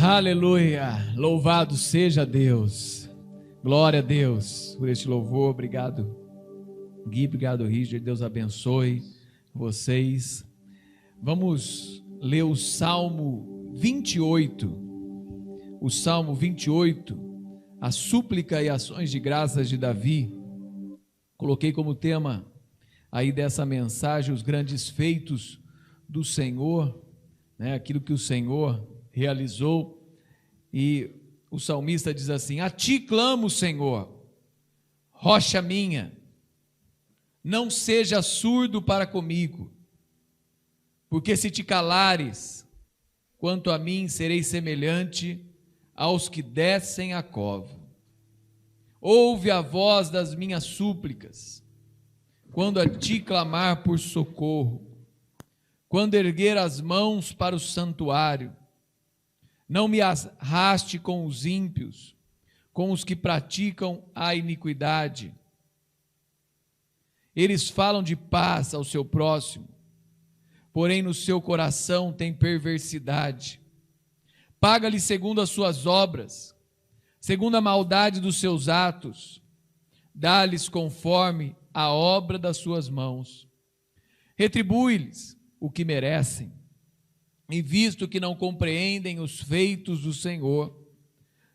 Aleluia, louvado seja Deus, glória a Deus por este louvor. Obrigado Gui, obrigado Richard, Deus abençoe vocês. Vamos ler o Salmo 28, o Salmo 28, a súplica e ações de graças de Davi. Coloquei como tema aí dessa mensagem os grandes feitos do Senhor, né? Aquilo que o Senhor realizou. E o salmista diz assim: a ti clamo, Senhor, rocha minha, não seja surdo para comigo, porque se te calares, quanto a mim serei semelhante aos que descem a cova. Ouve a voz das minhas súplicas, quando a ti clamar por socorro, quando erguer as mãos para o santuário. Não me arraste com os ímpios, com os que praticam a iniquidade. Eles falam de paz ao seu próximo, porém no seu coração tem perversidade. Paga-lhe segundo as suas obras, segundo a maldade dos seus atos. Dá-lhes conforme a obra das suas mãos. Retribui-lhes o que merecem. E visto que não compreendem os feitos do Senhor,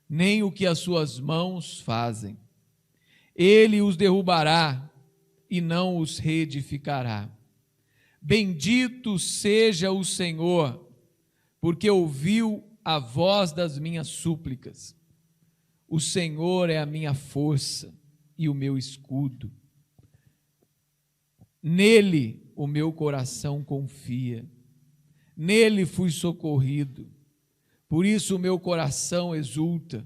nem o que as suas mãos fazem, ele os derrubará e não os reedificará. Bendito seja o Senhor, porque ouviu a voz das minhas súplicas. O Senhor é a minha força e o meu escudo. Nele o meu coração confia. Nele fui socorrido, por isso o meu coração exulta,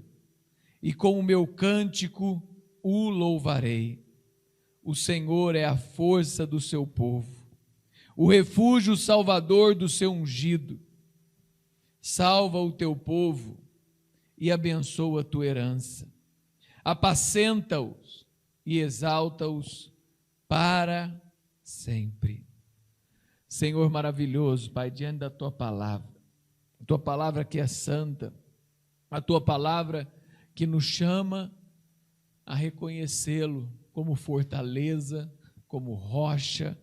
e com o meu cântico o louvarei. O Senhor é a força do seu povo, o refúgio salvador do seu ungido. Salva o teu povo e abençoa a tua herança. Apacenta-os e exalta-os para sempre. Senhor maravilhoso, Pai, diante da Tua palavra que é santa, a Tua palavra que nos chama a reconhecê-lo como fortaleza, como rocha,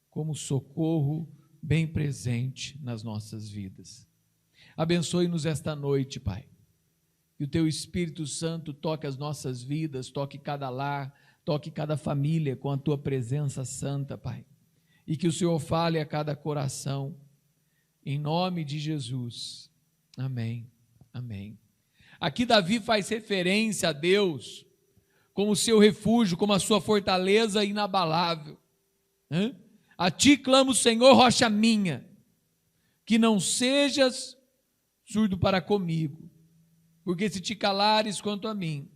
como socorro bem presente nas nossas vidas. Abençoe-nos esta noite, Pai, que o Teu Espírito Santo toque as nossas vidas, toque cada lar, toque cada família com a Tua presença santa, Pai. E que o Senhor fale a cada coração, em nome de Jesus, amém, amém. Aqui Davi faz referência a Deus como seu refúgio, como a sua fortaleza inabalável. A ti clamo, Senhor, rocha minha, que não sejas surdo para comigo, porque se te calares quanto a mim,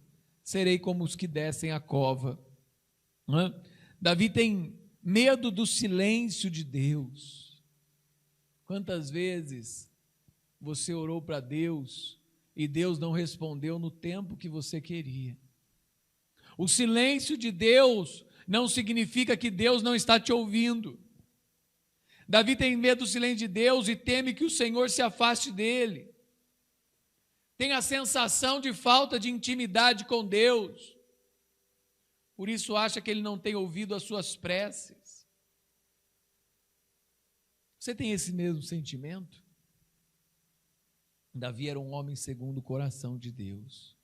serei como os que descem a cova. Davi tem medo do silêncio de Deus. Quantas vezes você orou para Deus e Deus não respondeu no tempo que você queria? O silêncio de Deus não significa que Deus não está te ouvindo. Davi tem medo do silêncio de Deus e teme que o Senhor se afaste dele. Tem a sensação de falta de intimidade com Deus. Por isso acha que Ele não tem ouvido as suas preces. Você tem esse mesmo sentimento? Davi era um homem segundo o coração de Deus.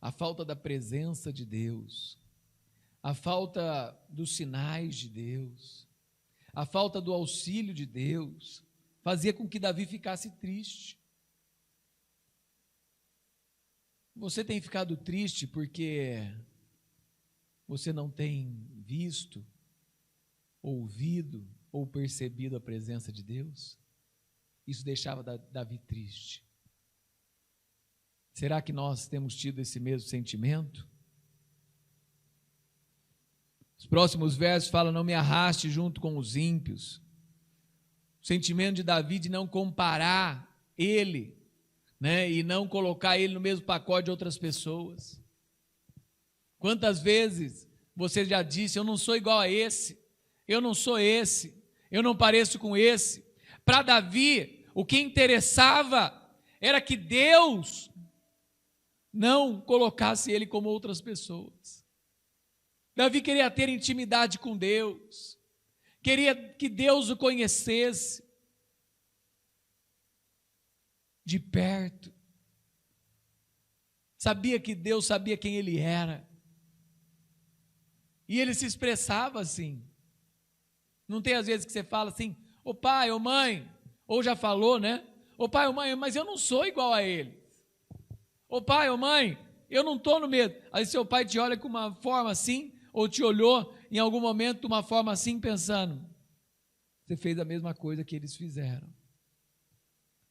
A falta da presença de Deus, a falta dos sinais de Deus, a falta do auxílio de Deus, fazia com que Davi ficasse triste. Você tem ficado triste porque você não tem visto, ouvido ou percebido a presença de Deus? Isso deixava Davi triste. Será que nós temos tido esse mesmo sentimento? Os próximos versos falam: não me arraste junto com os ímpios. O sentimento de Davi de não comparar ele, e não colocar ele no mesmo pacote de outras pessoas. Quantas vezes você já disse: eu não sou igual a esse, eu não sou esse, eu não pareço com esse. Para Davi, o que interessava era que Deus não colocasse ele como outras pessoas. Davi queria ter intimidade com Deus, queria que Deus o conhecesse de perto, sabia que Deus sabia quem ele era, e ele se expressava assim. Não tem às vezes que você fala assim, ô pai, ô mãe, ou já falou, né? Ô pai, ô mãe, mas eu não sou igual a ele. Ô pai, ô mãe, eu não estou no medo. Aí seu pai te olha com uma forma assim, ou te olhou em algum momento de uma forma assim, pensando, você fez a mesma coisa que eles fizeram.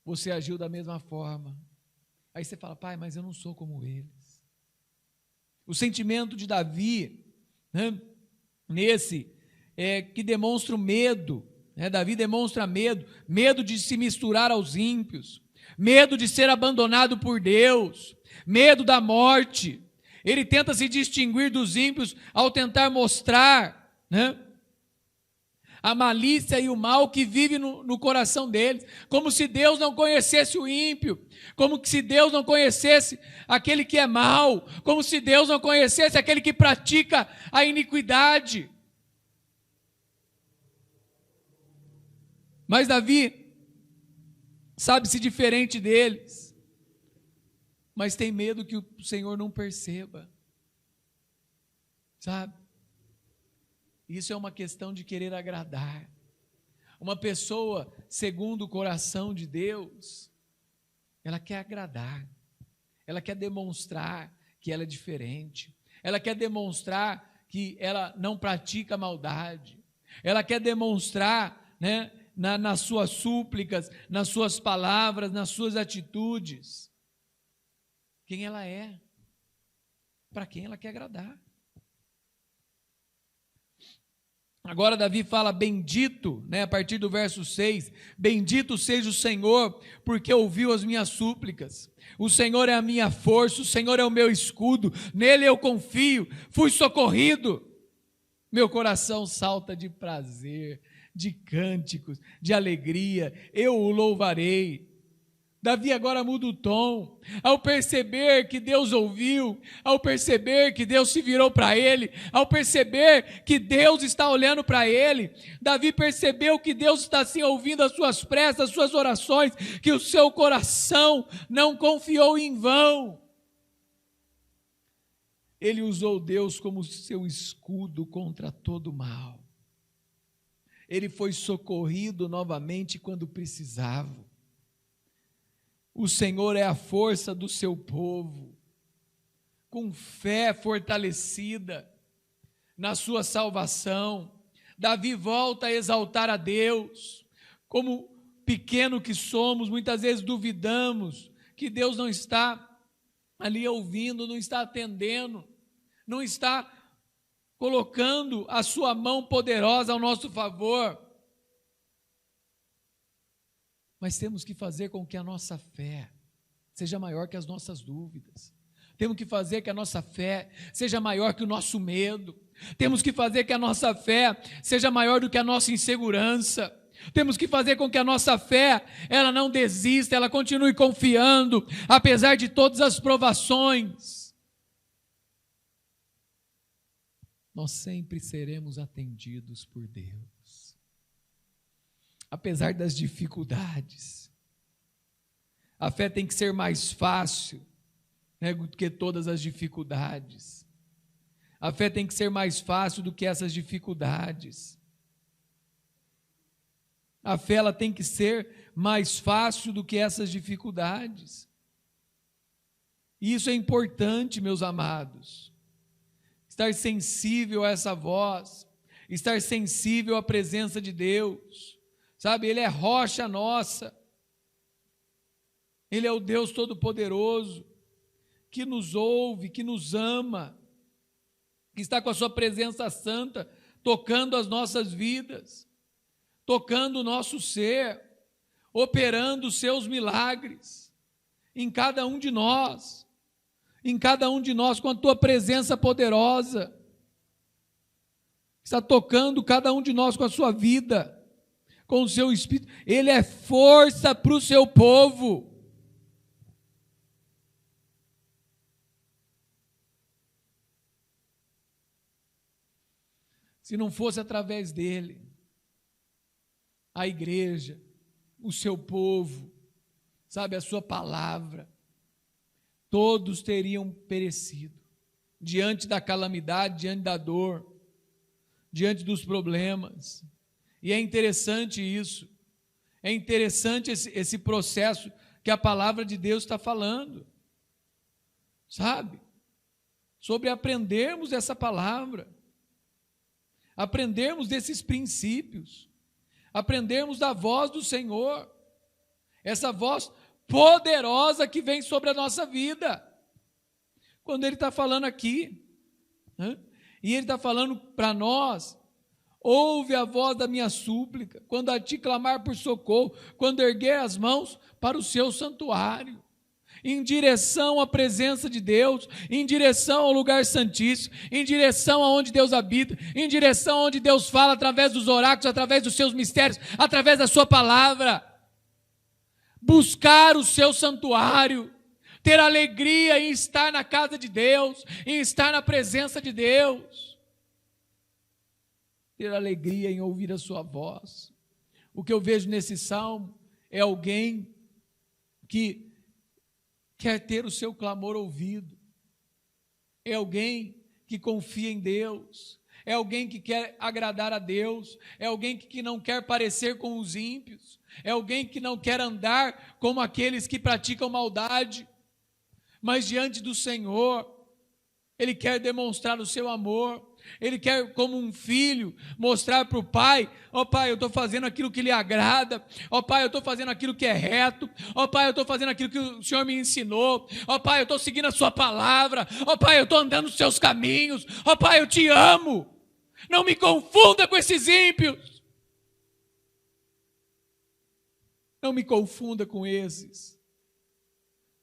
Você agiu da mesma forma. Aí você fala, pai, mas eu não sou como eles. O sentimento de Davi, né, que demonstra o medo, né? Davi demonstra medo de se misturar aos ímpios, medo de ser abandonado por Deus, medo da morte. Ele tenta se distinguir dos ímpios ao tentar mostrar, né, a malícia e o mal que vive no coração deles, como se Deus não conhecesse o ímpio, como se Deus não conhecesse aquele que é mau, como se Deus não conhecesse aquele que pratica a iniquidade. Mas Davi sabe-se diferente deles, mas tem medo que o Senhor não perceba, sabe? Isso é uma questão de querer agradar. Uma pessoa segundo o coração de Deus, ela quer agradar, ela quer demonstrar que ela é diferente, ela quer demonstrar que ela não pratica maldade, ela quer demonstrar, né, nas suas súplicas, nas suas palavras, nas suas atitudes, quem ela é, para quem ela quer agradar. Agora Davi fala bendito, né, a partir do verso 6, bendito seja o Senhor, porque ouviu as minhas súplicas. O Senhor é a minha força, o Senhor é o meu escudo, nele eu confio, fui socorrido. Meu coração salta de prazer, de cânticos, de alegria, eu o louvarei. Davi agora muda o tom, ao perceber que Deus ouviu, ao perceber que Deus se virou para ele, ao perceber que Deus está olhando para ele, Davi percebeu que Deus está assim ouvindo as suas preces, as suas orações, que o seu coração não confiou em vão. Ele usou Deus como seu escudo contra todo mal. Ele foi socorrido novamente quando precisava. O Senhor é a força do seu povo, com fé fortalecida na sua salvação. Davi volta a exaltar a Deus. Como pequeno que somos, muitas vezes duvidamos que Deus não está ali ouvindo, não está atendendo, não está colocando a sua mão poderosa ao nosso favor. Mas temos que fazer com que a nossa fé seja maior que as nossas dúvidas. Temos que fazer que a nossa fé seja maior que o nosso medo. Temos que fazer que a nossa fé seja maior do que a nossa insegurança. Temos que fazer com que a nossa fé, ela não desista, ela continue confiando, apesar de todas as provações. Nós sempre seremos atendidos por Deus. Apesar das dificuldades, a fé tem que ser mais fácil, né, do que todas as dificuldades. A fé tem que ser mais fácil do que essas dificuldades. A fé ela tem que ser mais fácil do que essas dificuldades. E isso é importante, meus amados. Estar sensível a essa voz, estar sensível à presença de Deus. Sabe, Ele é rocha nossa, Ele é o Deus Todo-Poderoso, que nos ouve, que nos ama, que está com a sua presença santa, tocando as nossas vidas, tocando o nosso ser, operando os seus milagres, em cada um de nós, com a tua presença poderosa, está tocando cada um de nós com a sua vida, com o seu Espírito. Ele é força para o seu povo. se não fosse através dele, a igreja, o seu povo, sabe, a sua palavra, todos teriam perecido diante da calamidade, diante da dor, diante dos problemas. E é interessante isso, é interessante esse processo que a palavra de Deus está falando, sabe, sobre aprendermos essa palavra, aprendermos desses princípios, aprendermos da voz do Senhor, essa voz poderosa que vem sobre a nossa vida. Quando Ele está falando aqui, e Ele está falando para nós: ouve a voz da minha súplica, quando a ti clamar por socorro, quando erguer as mãos para o seu santuário, em direção à presença de Deus, em direção ao lugar santíssimo, em direção aonde Deus habita, em direção aonde Deus fala através dos oráculos, através dos seus mistérios, através da sua palavra. Buscar o seu santuário, ter alegria em estar na casa de Deus, em estar na presença de Deus, ter alegria em ouvir a sua voz. O que eu vejo nesse salmo é alguém que quer ter o seu clamor ouvido, é alguém que confia em Deus, é alguém que quer agradar a Deus, é alguém que não quer parecer com os ímpios, é alguém que não quer andar como aqueles que praticam maldade, mas diante do Senhor, ele quer demonstrar o seu amor, ele quer, como um filho, mostrar para o pai: ó pai, eu estou fazendo aquilo que lhe agrada, ó pai, eu estou fazendo aquilo que é reto, ó pai, eu estou fazendo aquilo que o Senhor me ensinou, ó pai, eu estou seguindo a sua palavra, ó pai, eu estou andando nos seus caminhos, ó pai, eu te amo, não me confunda com esses ímpios, não me confunda com esses.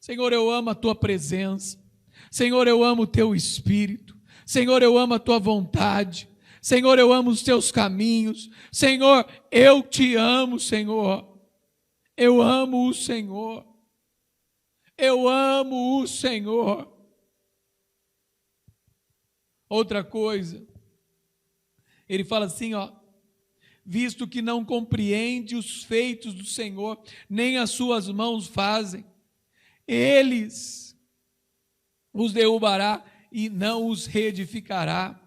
Senhor, eu amo a tua presença, Senhor, eu amo o teu Espírito, Senhor, eu amo a tua vontade, Senhor, eu amo os teus caminhos, Senhor, eu te amo, Senhor, eu amo o Senhor, eu amo o Senhor. Outra coisa, ele fala assim, visto que não compreende os feitos do Senhor, nem as suas mãos fazem, eles os derrubará e não os reedificará.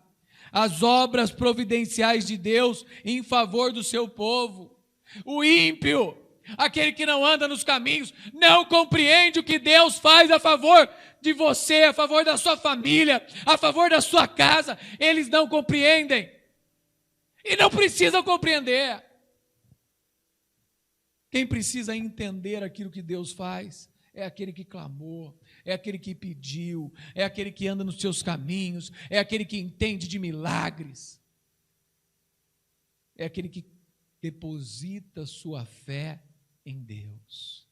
As obras providenciais de Deus em favor do seu povo. O ímpio, aquele que não anda nos caminhos, não compreende o que Deus faz a favor de você, a favor da sua família, a favor da sua casa. Eles não compreendem e não precisam compreender. Quem precisa entender aquilo que Deus faz é aquele que clamou, é aquele que pediu, é aquele que anda nos seus caminhos, é aquele que entende de milagres, é aquele que deposita sua fé em Deus,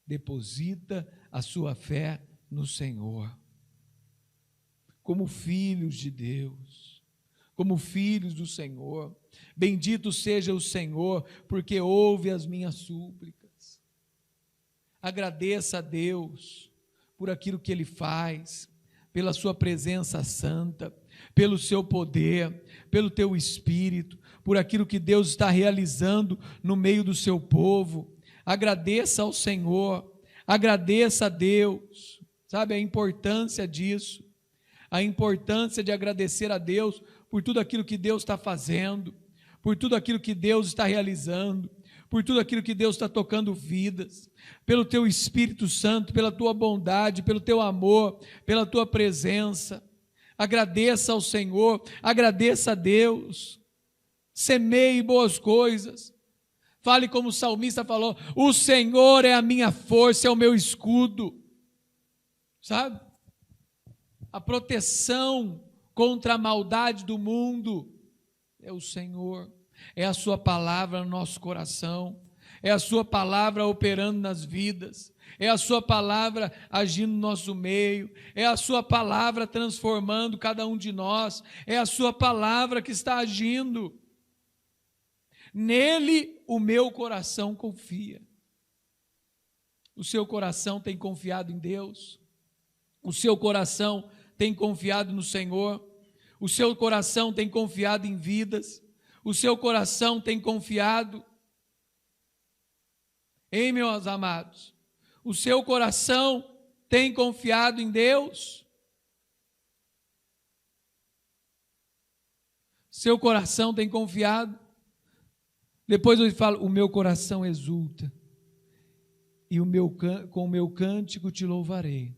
deposita a sua fé no Senhor. Como filhos de Deus, como filhos do Senhor, bendito seja o Senhor, porque ouve as minhas súplicas. Agradeça a Deus por aquilo que Ele faz, pela sua presença santa, pelo seu poder, pelo teu Espírito, por aquilo que Deus está realizando no meio do seu povo. Agradeça ao Senhor, agradeça a Deus, sabe a importância disso, a importância de agradecer a Deus por tudo aquilo que Deus está fazendo, por tudo aquilo que Deus está realizando, por tudo aquilo que Deus está tocando vidas, pelo teu Espírito Santo, pela tua bondade, pelo teu amor, pela tua presença. Agradeça ao Senhor, agradeça a Deus, semeie boas coisas, fale como o salmista falou: o Senhor é a minha força, é o meu escudo, sabe? A proteção contra a maldade do mundo é o Senhor. É a sua palavra no nosso coração, é a sua palavra operando nas vidas, é a sua palavra agindo no nosso meio, é a sua palavra transformando cada um de nós, é a sua palavra que está agindo. Nele o meu coração confia. O seu coração tem confiado em Deus? O seu coração tem confiado no Senhor? O seu coração tem confiado em vidas? O seu coração tem confiado em, meus amados? O seu coração tem confiado em Deus? Seu coração tem confiado? Depois ele fala, o meu coração exulta, e com o meu cântico te louvarei.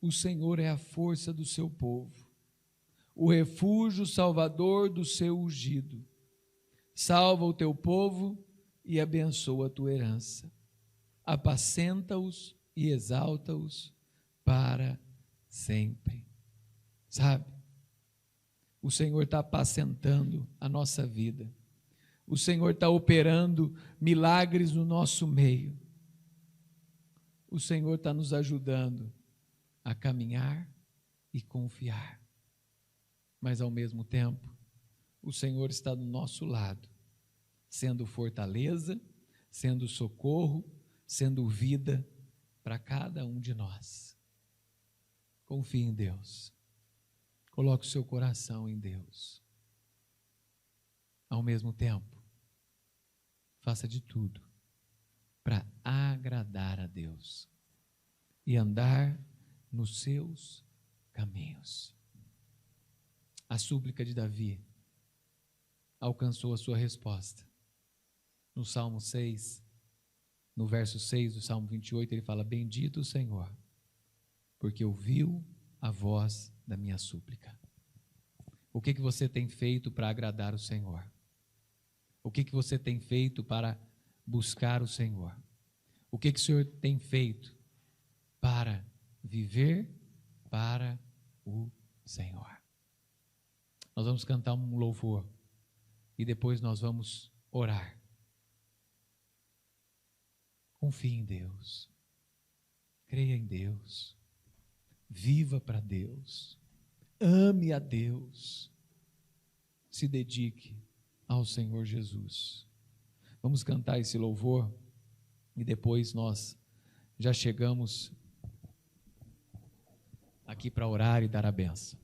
O Senhor é a força do seu povo, o refúgio salvador do seu ungido. Salva o teu povo e abençoa a tua herança. Apacenta-os e exalta-os para sempre. Sabe? O Senhor está apacentando a nossa vida. O Senhor está operando milagres no nosso meio. O Senhor está nos ajudando a caminhar e confiar. Mas ao mesmo tempo, o Senhor está do nosso lado, sendo fortaleza, sendo socorro, sendo vida para cada um de nós. Confie em Deus. Coloque o seu coração em Deus. Ao mesmo tempo, faça de tudo para agradar a Deus e andar nos seus caminhos. A súplica de Davi alcançou a sua resposta. No Salmo 6, no verso 6 do Salmo 28, ele fala, bendito o Senhor, porque ouviu a voz da minha súplica. O que você tem feito para agradar o Senhor? O que você tem feito para buscar o Senhor? O que o Senhor tem feito para viver para o Senhor? Nós vamos cantar um louvor e depois nós vamos orar. Confie em Deus, creia em Deus, viva para Deus, ame a Deus, se dedique ao Senhor Jesus. Vamos cantar esse louvor e depois nós já chegamos aqui para orar e dar a benção.